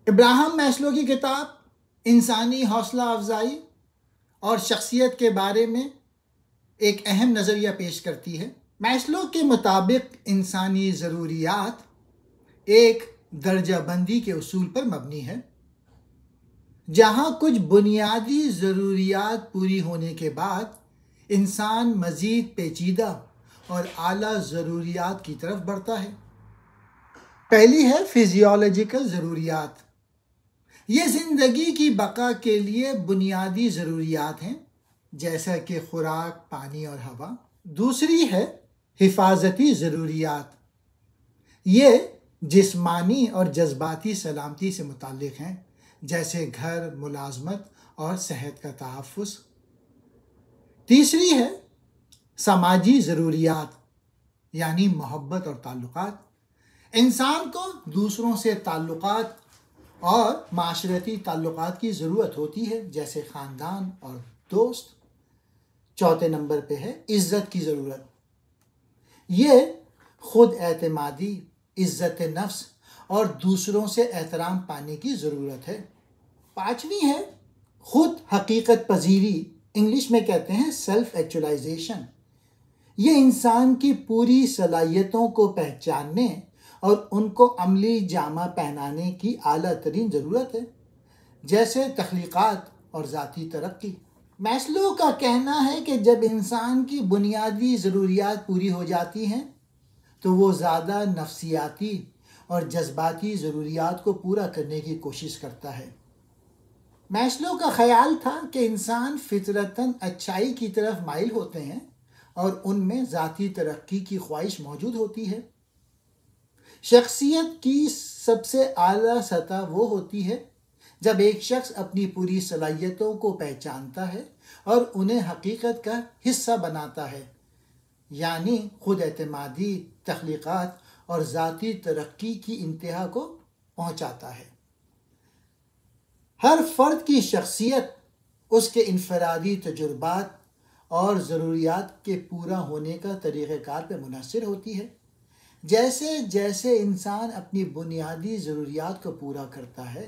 Abraham Maslow کی کتاب انسانی حوصلہ افزائی اور شخصیت کے بارے میں ایک اہم نظریہ پیش کرتی ہے۔ میسلو کے مطابق انسانی ضروریات ایک درجہ بندی کے اصول پر مبنی ہے، جہاں کچھ بنیادی ضروریات پوری ہونے کے بعد انسان مزید پیچیدہ اور اعلیٰ ضروریات کی طرف بڑھتا ہے۔ پہلی ہے فزیولوجیکل ضروریات۔ یہ زندگی کی بقا کے لیے بنیادی ضروریات ہیں، جیسا کہ خوراک، پانی اور ہوا۔ دوسری ہے حفاظتی ضروریات۔ یہ جسمانی اور جذباتی سلامتی سے متعلق ہیں، جیسے گھر، ملازمت اور صحت کا تحفظ۔ تیسری ہے سماجی ضروریات، یعنی محبت اور تعلقات۔ انسان کو دوسروں سے تعلقات اور معاشرتی تعلقات کی ضرورت ہوتی ہے، جیسے خاندان اور دوست۔ چوتھے نمبر پہ ہے عزت کی ضرورت۔ یہ خود اعتمادی، عزت نفس اور دوسروں سے احترام پانے کی ضرورت ہے۔ پانچویں ہے خود حقیقت پذیری، انگلش میں کہتے ہیں سیلف ایکچولائزیشن۔ یہ انسان کی پوری صلاحیتوں کو پہچاننے اور ان کو عملی جامہ پہنانے کی اعلیٰ ترین ضرورت ہے، جیسے تخلیقات اور ذاتی ترقی۔ میسلو کا کہنا ہے کہ جب انسان کی بنیادی ضروریات پوری ہو جاتی ہیں تو وہ زیادہ نفسیاتی اور جذباتی ضروریات کو پورا کرنے کی کوشش کرتا ہے۔ میسلو کا خیال تھا کہ انسان فطرتاً اچھائی کی طرف مائل ہوتے ہیں اور ان میں ذاتی ترقی کی خواہش موجود ہوتی ہے۔ شخصیت کی سب سے اعلیٰ سطح وہ ہوتی ہے جب ایک شخص اپنی پوری صلاحیتوں کو پہچانتا ہے اور انہیں حقیقت کا حصہ بناتا ہے، یعنی خود اعتمادی، تخلیقات اور ذاتی ترقی کی انتہا کو پہنچاتا ہے۔ ہر فرد کی شخصیت اس کے انفرادی تجربات اور ضروریات کے پورا ہونے کا طریقہ کار پہ منحصر ہوتی ہے۔ جیسے جیسے انسان اپنی بنیادی ضروریات کو پورا کرتا ہے،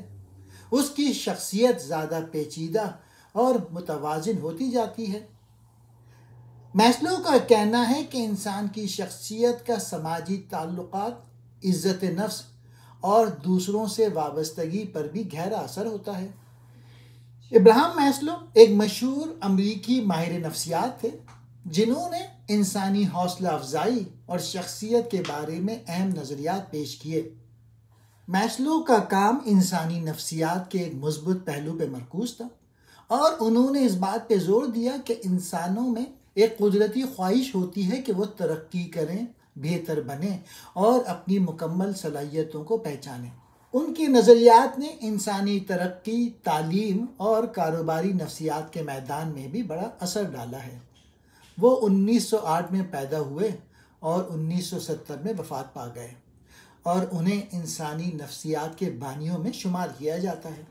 اس کی شخصیت زیادہ پیچیدہ اور متوازن ہوتی جاتی ہے۔ میسلو کا کہنا ہے کہ انسان کی شخصیت کا سماجی تعلقات، عزت نفس اور دوسروں سے وابستگی پر بھی گہرا اثر ہوتا ہے۔ ابراہم میسلو ایک مشہور امریکی ماہر نفسیات تھے، جنہوں نے انسانی حوصلہ افزائی اور شخصیت کے بارے میں اہم نظریات پیش کیے۔ میسلو کا کام انسانی نفسیات کے ایک مثبت پہلو پہ مرکوز تھا، اور انہوں نے اس بات پہ زور دیا کہ انسانوں میں ایک قدرتی خواہش ہوتی ہے کہ وہ ترقی کریں، بہتر بنیں اور اپنی مکمل صلاحیتوں کو پہچانیں۔ ان کے نظریات نے انسانی ترقی، تعلیم اور کاروباری نفسیات کے میدان میں بھی بڑا اثر ڈالا ہے۔ وہ 1908 میں پیدا ہوئے اور 1970 میں وفات پا گئے، اور انہیں انسانی نفسیات کے بانیوں میں شمار کیا جاتا ہے۔